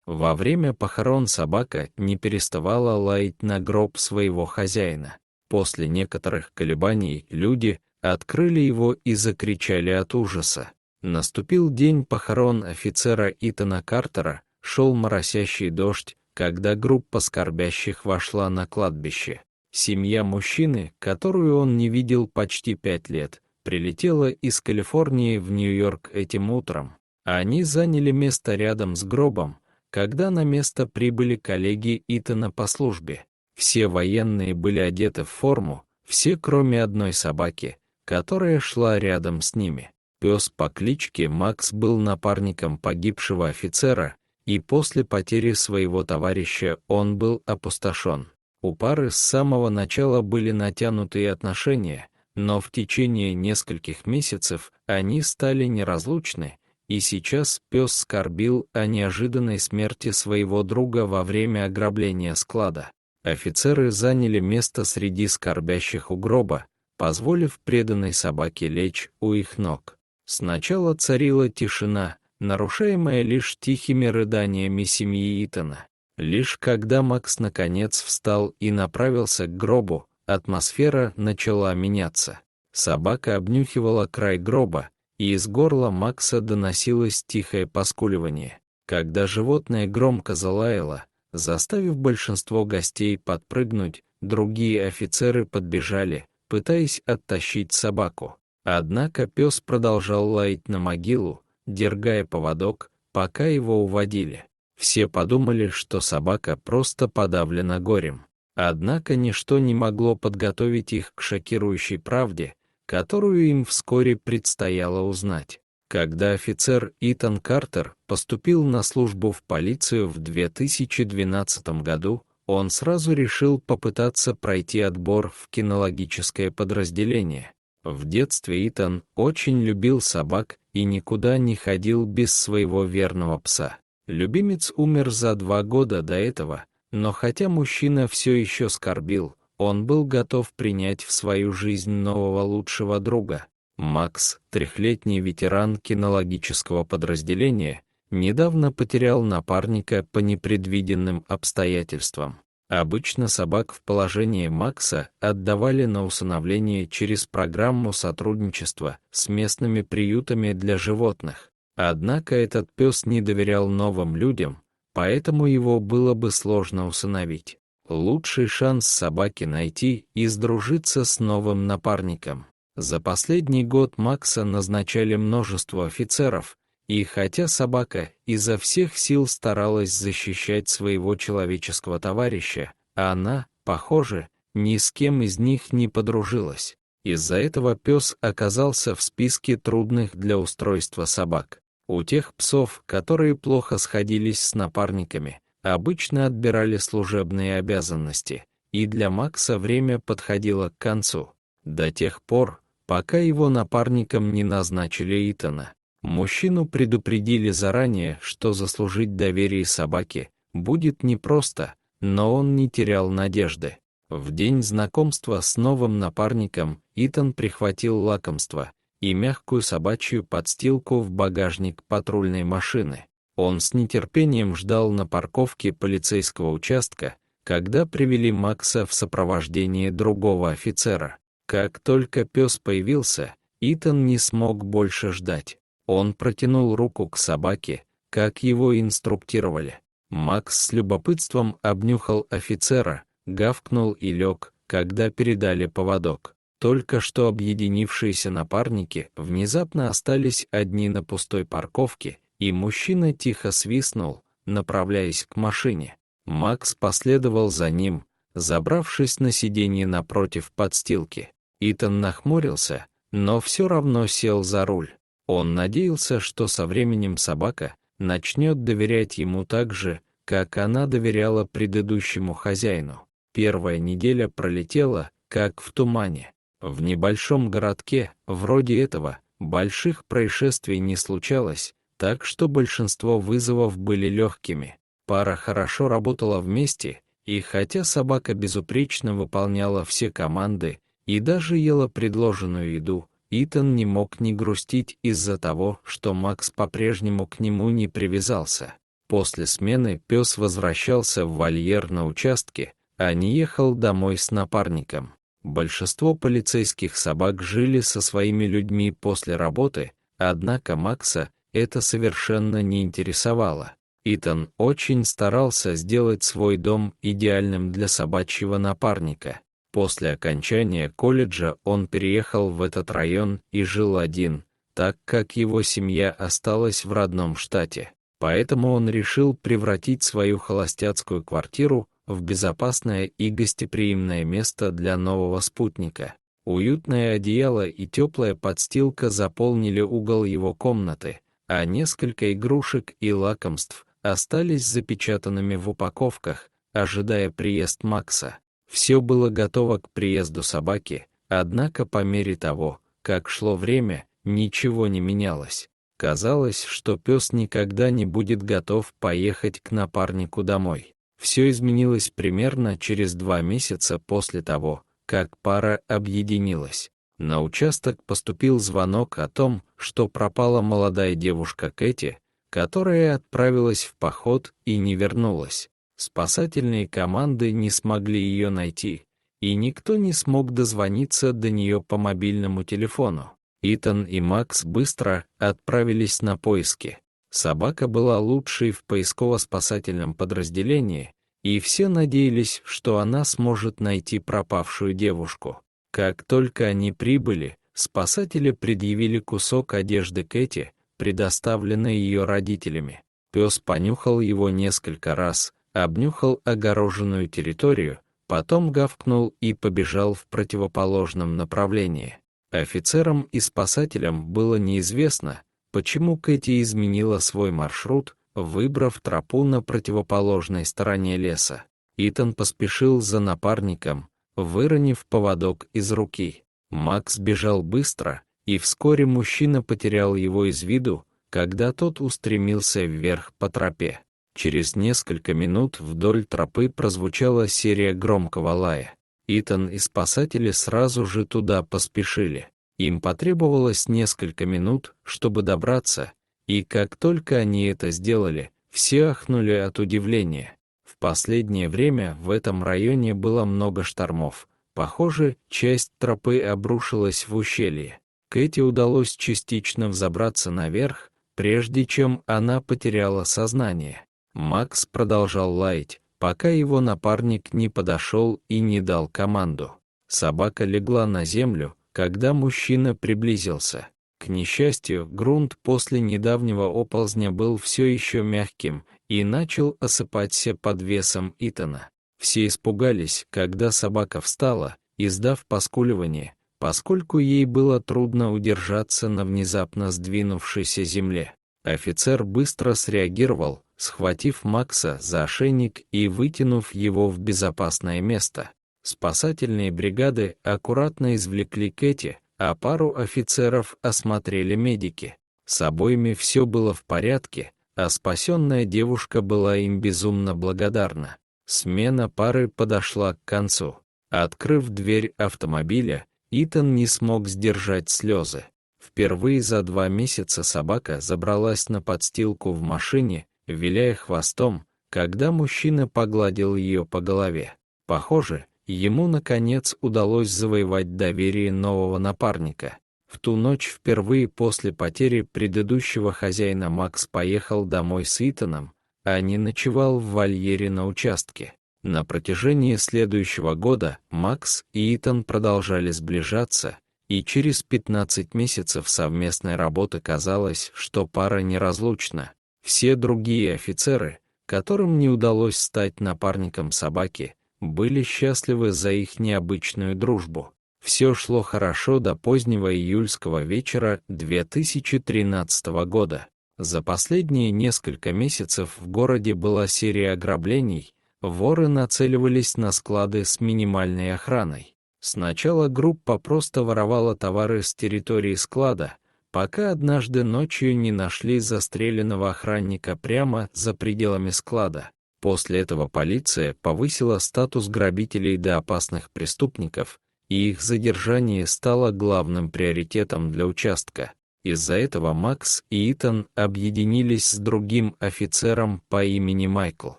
Во время похорон собака не переставала лаять на гроб своего хозяина. После некоторых колебаний люди открыли его и закричали от ужаса. Наступил день похорон офицера Итана Картера, шел моросящий дождь, когда группа скорбящих вошла на кладбище. Семья мужчины, которую он не видел почти 5 лет, прилетела из Калифорнии в Нью-Йорк этим утром. Они заняли место рядом с гробом, когда на место прибыли коллеги Итана по службе. Все военные были одеты в форму, все кроме одной собаки, которая шла рядом с ними. Пес по кличке Макс был напарником погибшего офицера, и после потери своего товарища он был опустошен. У пары с самого начала были натянутые отношения, но в течение нескольких месяцев они стали неразлучны, и сейчас пес скорбил о неожиданной смерти своего друга во время ограбления склада. Офицеры заняли место среди скорбящих у гроба, позволив преданной собаке лечь у их ног. Сначала царила тишина, нарушаемая лишь тихими рыданиями семьи Итана. Лишь когда Макс наконец встал и направился к гробу, атмосфера начала меняться. Собака обнюхивала край гроба, и из горла Макса доносилось тихое поскуливание. Когда животное громко залаяло, заставив большинство гостей подпрыгнуть, другие офицеры подбежали, пытаясь оттащить собаку. Однако пес продолжал лаять на могилу, дергая поводок, пока его уводили. Все подумали, что собака просто подавлена горем. Однако ничто не могло подготовить их к шокирующей правде, которую им вскоре предстояло узнать. Когда офицер Итан Картер поступил на службу в полицию в 2012 году, он сразу решил попытаться пройти отбор в кинологическое подразделение. В детстве Итан очень любил собак и никуда не ходил без своего верного пса. Любимец умер за 2 года до этого, но хотя мужчина все еще скорбил, он был готов принять в свою жизнь нового лучшего друга. Макс, 3-летний ветеран кинологического подразделения, недавно потерял напарника по непредвиденным обстоятельствам. Обычно собак в положении Макса отдавали на усыновление через программу сотрудничества с местными приютами для животных. Однако этот пес не доверял новым людям, поэтому его было бы сложно усыновить. Лучший шанс собаке найти и сдружиться с новым напарником. За последний год Макса назначали множество офицеров, и хотя собака изо всех сил старалась защищать своего человеческого товарища, она, похоже, ни с кем из них не подружилась. Из-за этого пес оказался в списке трудных для устройства собак. У тех псов, которые плохо сходились с напарниками, обычно отбирали служебные обязанности, и для Макса время подходило к концу. До тех пор, пока его напарником не назначили Итана. Мужчину предупредили заранее, что заслужить доверие собаки будет непросто, но он не терял надежды. В день знакомства с новым напарником Итан прихватил лакомство и мягкую собачью подстилку в багажник патрульной машины. Он с нетерпением ждал на парковке полицейского участка, когда привели Макса в сопровождении другого офицера. Как только пес появился, Итан не смог больше ждать. Он протянул руку к собаке, как его инструктировали. Макс с любопытством обнюхал офицера, гавкнул и лег, когда передали поводок. Только что объединившиеся напарники внезапно остались одни на пустой парковке, и мужчина тихо свистнул, направляясь к машине. Макс последовал за ним, забравшись на сиденье напротив подстилки. Итан нахмурился, но все равно сел за руль. Он надеялся, что со временем собака начнет доверять ему так же, как она доверяла предыдущему хозяину. Первая неделя пролетела, как в тумане. В небольшом городке, вроде этого, больших происшествий не случалось, так что большинство вызовов были легкими. Пара хорошо работала вместе, и хотя собака безупречно выполняла все команды и даже ела предложенную еду, Итан не мог не грустить из-за того, что Макс по-прежнему к нему не привязался. После смены пес возвращался в вольер на участке, а не ехал домой с напарником. Большинство полицейских собак жили со своими людьми после работы, однако Макса это совершенно не интересовало. Итан очень старался сделать свой дом идеальным для собачьего напарника. После окончания колледжа он переехал в этот район и жил один, так как его семья осталась в родном штате. Поэтому он решил превратить свою холостяцкую квартиру в безопасное и гостеприимное место для нового спутника. Уютное одеяло и теплая подстилка заполнили угол его комнаты, а несколько игрушек и лакомств остались запечатанными в упаковках, ожидая приезд Макса. Все было готово к приезду собаки, однако по мере того, как шло время, ничего не менялось. Казалось, что пес никогда не будет готов поехать к напарнику домой. Все изменилось примерно через 2 месяца после того, как пара объединилась. На участок поступил звонок о том, что пропала молодая девушка Кэти, которая отправилась в поход и не вернулась. Спасательные команды не смогли ее найти, и никто не смог дозвониться до нее по мобильному телефону. Итан и Макс быстро отправились на поиски. Собака была лучшей в поисково-спасательном подразделении, и все надеялись, что она сможет найти пропавшую девушку. Как только они прибыли, спасатели предъявили кусок одежды Кэти, предоставленный ее родителями. Пес понюхал его несколько раз, обнюхал огороженную территорию, потом гавкнул и побежал в противоположном направлении. Офицерам и спасателям было неизвестно, почему Кэти изменила свой маршрут, выбрав тропу на противоположной стороне леса. Итан поспешил за напарником, выронив поводок из руки. Макс бежал быстро, и вскоре мужчина потерял его из виду, когда тот устремился вверх по тропе. Через несколько минут вдоль тропы прозвучала серия громкого лая. Итан и спасатели сразу же туда поспешили. Им потребовалось несколько минут, чтобы добраться, и как только они это сделали, все ахнули от удивления. В последнее время в этом районе было много штормов. Похоже, часть тропы обрушилась в ущелье. Кэти удалось частично взобраться наверх, прежде чем она потеряла сознание. Макс продолжал лаять, пока его напарник не подошел и не дал команду. Собака легла на землю, когда мужчина приблизился. К несчастью, грунт после недавнего оползня был все еще мягким и начал осыпаться под весом Итана. Все испугались, когда собака встала, издав поскуливание, поскольку ей было трудно удержаться на внезапно сдвинувшейся земле. Офицер быстро среагировал, схватив Макса за ошейник и вытянув его в безопасное место. Спасательные бригады аккуратно извлекли Кэти, а пару офицеров осмотрели медики. С обоими все было в порядке, а спасенная девушка была им безумно благодарна. Смена пары подошла к концу. Открыв дверь автомобиля, Итан не смог сдержать слезы. Впервые за 2 месяца собака забралась на подстилку в машине, виляя хвостом, когда мужчина погладил ее по голове. Похоже, ему, наконец, удалось завоевать доверие нового напарника. В ту ночь впервые после потери предыдущего хозяина Макс поехал домой с Итаном, а не ночевал в вольере на участке. На протяжении следующего года Макс и Итан продолжали сближаться, и через 15 месяцев совместной работы казалось, что пара неразлучна. Все другие офицеры, которым не удалось стать напарником собаки, были счастливы за их необычную дружбу. Все шло хорошо до позднего июльского вечера 2013 года. За последние несколько месяцев в городе была серия ограблений, воры нацеливались на склады с минимальной охраной. Сначала группа просто воровала товары с территории склада, пока однажды ночью не нашли застреленного охранника прямо за пределами склада. После этого полиция повысила статус грабителей до опасных преступников, и их задержание стало главным приоритетом для участка. Из-за этого Макс и Итан объединились с другим офицером по имени Майкл.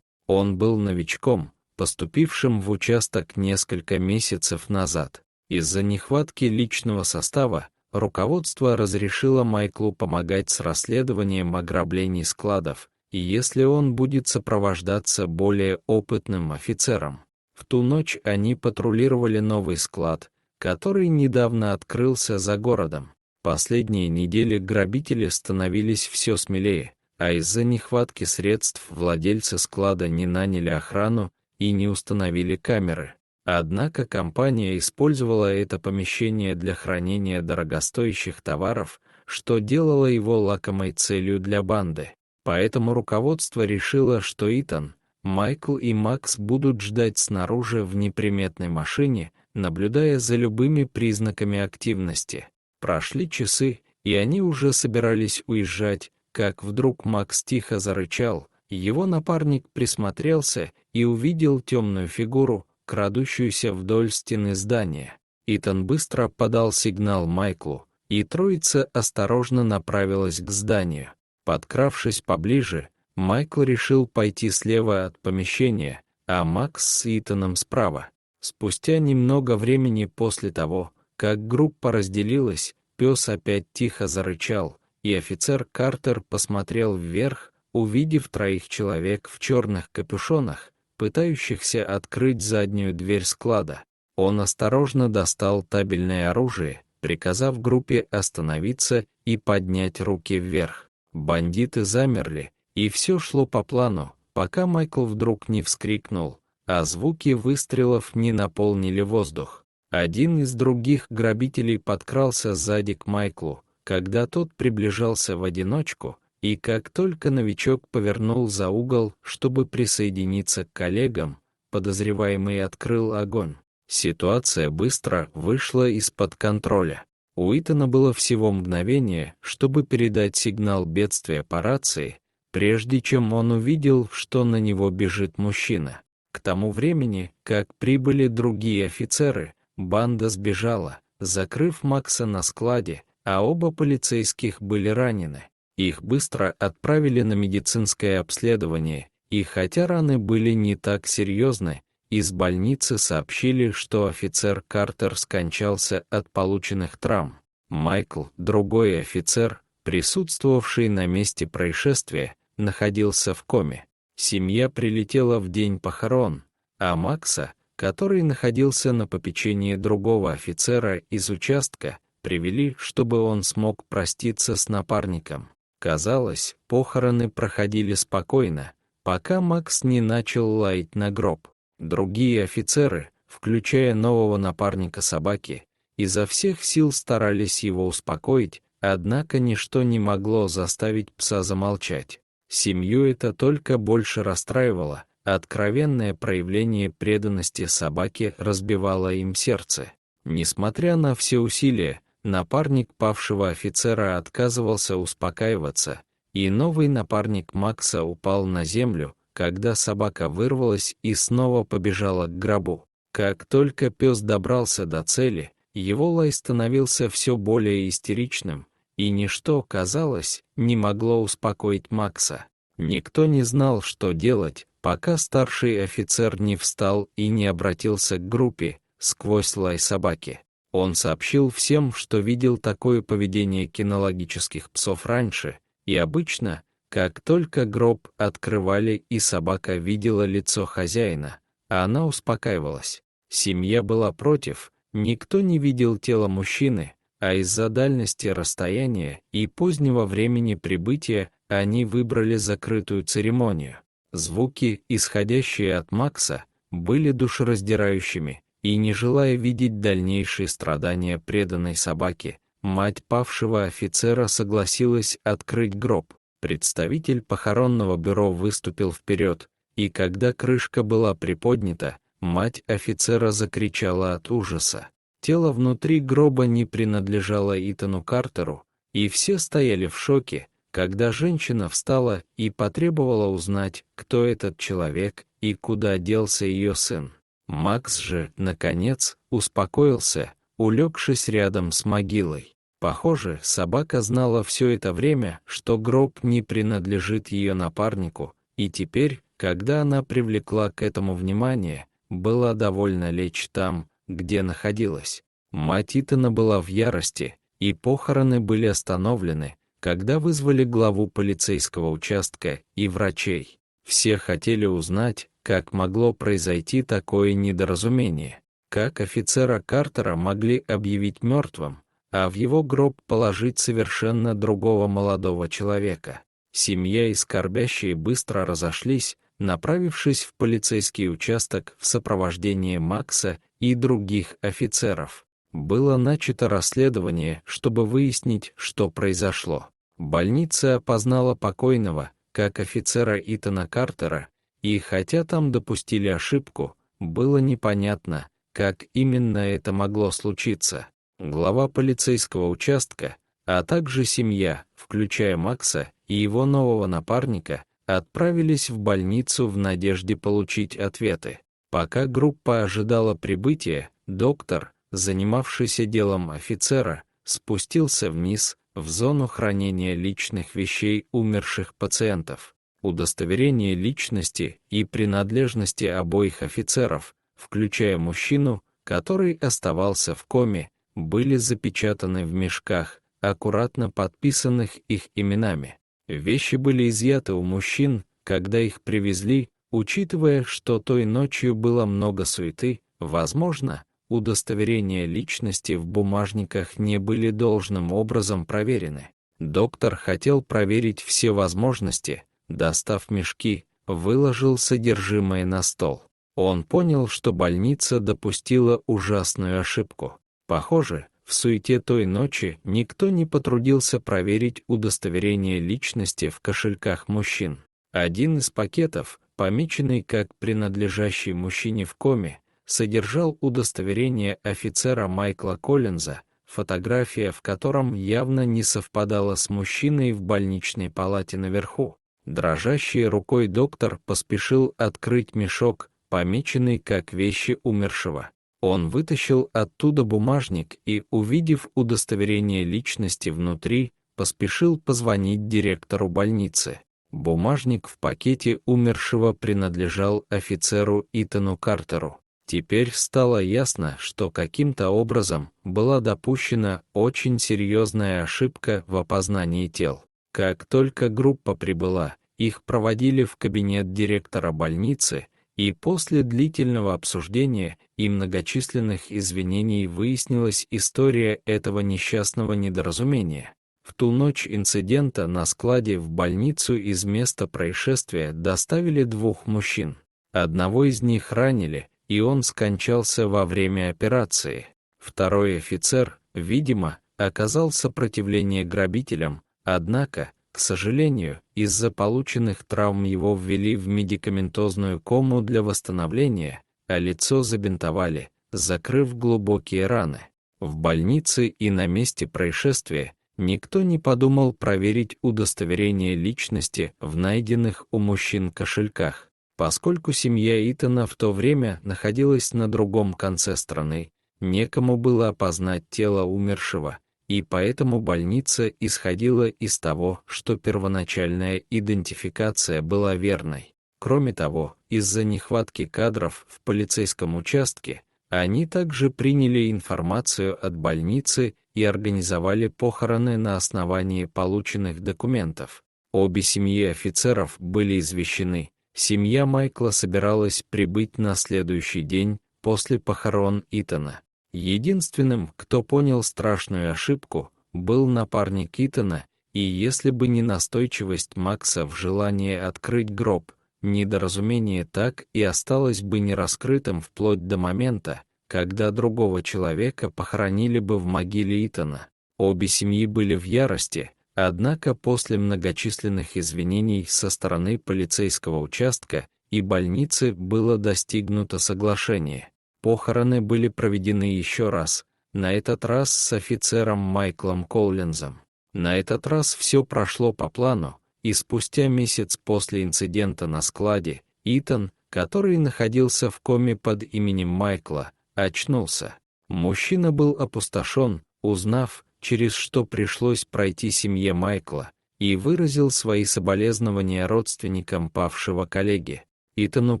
Он был новичком, поступившим в участок несколько месяцев назад. Из-за нехватки личного состава руководство разрешило Майклу помогать с расследованием ограблений складов, и если он будет сопровождаться более опытным офицером. В ту ночь они патрулировали новый склад, который недавно открылся за городом. Последние недели грабители становились все смелее, а из-за нехватки средств владельцы склада не наняли охрану и не установили камеры. Однако компания использовала это помещение для хранения дорогостоящих товаров, что делало его лакомой целью для банды. Поэтому руководство решило, что Итан, Майкл и Макс будут ждать снаружи в неприметной машине, наблюдая за любыми признаками активности. Прошли часы, и они уже собирались уезжать, как вдруг Макс тихо зарычал, его напарник присмотрелся и увидел темную фигуру, крадущуюся вдоль стены здания. Итан быстро подал сигнал Майклу, и троица осторожно направилась к зданию. Подкравшись поближе, Майкл решил пойти слева от помещения, а Макс с Итаном справа. Спустя немного времени после того, как группа разделилась, пес опять тихо зарычал, и офицер Картер посмотрел вверх, увидев троих человек в черных капюшонах, пытающихся открыть заднюю дверь склада. Он осторожно достал табельное оружие, приказав группе остановиться и поднять руки вверх. Бандиты замерли, и все шло по плану, пока Майкл вдруг не вскрикнул, а звуки выстрелов не наполнили воздух. Один из других грабителей подкрался сзади к Майклу, когда тот приближался в одиночку, и как только новичок повернул за угол, чтобы присоединиться к коллегам, подозреваемый открыл огонь. Ситуация быстро вышла из-под контроля. У Итана было всего мгновение, чтобы передать сигнал бедствия по рации, прежде чем он увидел, что на него бежит мужчина. К тому времени, как прибыли другие офицеры, банда сбежала, закрыв Макса на складе, а оба полицейских были ранены. Их быстро отправили на медицинское обследование, и хотя раны были не так серьезны, из больницы сообщили, что офицер Картер скончался от полученных травм. Майкл, другой офицер, присутствовавший на месте происшествия, находился в коме. Семья прилетела в день похорон, а Макса, который находился на попечении другого офицера из участка, привели, чтобы он смог проститься с напарником. Казалось, похороны проходили спокойно, пока Макс не начал лаять на гроб. Другие офицеры, включая нового напарника собаки, изо всех сил старались его успокоить, однако ничто не могло заставить пса замолчать. Семью это только больше расстраивало, откровенное проявление преданности собаке разбивало им сердце. Несмотря на все усилия, напарник павшего офицера отказывался успокаиваться, и новый напарник Макса упал на землю, когда собака вырвалась и снова побежала к гробу. Как только пес добрался до цели, его лай становился все более истеричным, и ничто, казалось, не могло успокоить Макса. Никто не знал, что делать, пока старший офицер не встал и не обратился к группе сквозь лай собаки. Он сообщил всем, что видел такое поведение кинологических псов раньше, и обычно, как только гроб открывали и собака видела лицо хозяина, она успокаивалась. Семья была против, никто не видел тело мужчины, а из-за дальности расстояния и позднего времени прибытия они выбрали закрытую церемонию. Звуки, исходящие от Макса, были душераздирающими, и не желая видеть дальнейшие страдания преданной собаки, мать павшего офицера согласилась открыть гроб. Представитель похоронного бюро выступил вперед, и когда крышка была приподнята, мать офицера закричала от ужаса. Тело внутри гроба не принадлежало Итану Картеру, и все стояли в шоке, когда женщина встала и потребовала узнать, кто этот человек и куда делся ее сын. Макс же, наконец, успокоился, улегшись рядом с могилой. Похоже, собака знала все это время, что гроб не принадлежит ее напарнику, и теперь, когда она привлекла к этому внимание, была довольна лечь там, где находилась. Мать Итана была в ярости, и похороны были остановлены, когда вызвали главу полицейского участка и врачей. Все хотели узнать, как могло произойти такое недоразумение, как офицера Картера могли объявить мертвым, а в его гроб положить совершенно другого молодого человека. Семья и скорбящие быстро разошлись, направившись в полицейский участок в сопровождении Макса и других офицеров. Было начато расследование, чтобы выяснить, что произошло. Больница опознала покойного как офицера Итана Картера, и хотя там допустили ошибку, было непонятно, как именно это могло случиться. Глава полицейского участка, а также семья, включая Макса и его нового напарника, отправились в больницу в надежде получить ответы. Пока группа ожидала прибытия, доктор, занимавшийся делом офицера, спустился вниз, в зону хранения личных вещей умерших пациентов. Удостоверение личности и принадлежности обоих офицеров, включая мужчину, который оставался в коме, были запечатаны в мешках, аккуратно подписанных их именами. Вещи были изъяты у мужчин, когда их привезли, учитывая, что той ночью было много суеты, возможно, удостоверения личности в бумажниках не были должным образом проверены. Доктор хотел проверить все возможности, достав мешки, выложил содержимое на стол. Он понял, что больница допустила ужасную ошибку. Похоже, в суете той ночи никто не потрудился проверить удостоверение личности в кошельках мужчин. Один из пакетов, помеченный как принадлежащий мужчине в коме, содержал удостоверение офицера Майкла Коллинза, фотография в котором явно не совпадала с мужчиной в больничной палате наверху. Дрожащей рукой доктор поспешил открыть мешок, помеченный как вещи умершего. Он вытащил оттуда бумажник и, увидев удостоверение личности внутри, поспешил позвонить директору больницы. Бумажник в пакете умершего принадлежал офицеру Итану Картеру. Теперь стало ясно, что каким-то образом была допущена очень серьезная ошибка в опознании тел. Как только группа прибыла, их проводили в кабинет директора больницы, и после длительного обсуждения и многочисленных извинений выяснилась история этого несчастного недоразумения. В ту ночь инцидента на складе в больницу из места происшествия доставили двух мужчин. Одного из них ранили, и он скончался во время операции. Второй офицер, видимо, оказал сопротивление грабителям, однако, к сожалению, из-за полученных травм его ввели в медикаментозную кому для восстановления, а лицо забинтовали, закрыв глубокие раны. В больнице и на месте происшествия никто не подумал проверить удостоверение личности в найденных у мужчин кошельках. Поскольку семья Итана в то время находилась на другом конце страны, некому было опознать тело умершего, и поэтому больница исходила из того, что первоначальная идентификация была верной. Кроме того, из-за нехватки кадров в полицейском участке, они также приняли информацию от больницы и организовали похороны на основании полученных документов. Обе семьи офицеров были извещены. Семья Майкла собиралась прибыть на следующий день после похорон Итана. Единственным, кто понял страшную ошибку, был напарник Итана, и если бы не настойчивость Макса в желании открыть гроб, недоразумение так и осталось бы нераскрытым вплоть до момента, когда другого человека похоронили бы в могиле Итана. Обе семьи были в ярости, однако после многочисленных извинений со стороны полицейского участка и больницы было достигнуто соглашение. Похороны были проведены еще раз, на этот раз с офицером Майклом Коллинзом. На этот раз все прошло по плану, и спустя месяц после инцидента на складе, Итан, который находился в коме под именем Майкла, очнулся. Мужчина был опустошен, узнав, через что пришлось пройти семье Майкла, и выразил свои соболезнования родственникам павшего коллеги. Итану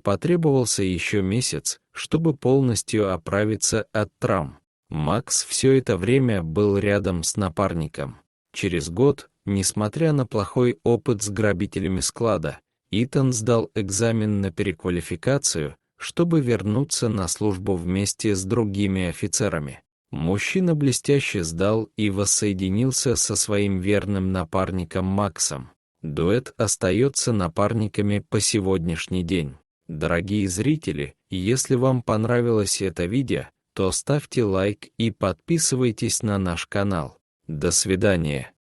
потребовался еще месяц, чтобы полностью оправиться от травм. Макс все это время был рядом с напарником. Через год, несмотря на плохой опыт с грабителями склада, Итан сдал экзамен на переквалификацию, чтобы вернуться на службу вместе с другими офицерами. Мужчина блестяще сдал и воссоединился со своим верным напарником Максом. Дуэт остается напарниками по сегодняшний день. Дорогие зрители, если вам понравилось это видео, то ставьте лайк и подписывайтесь на наш канал. До свидания.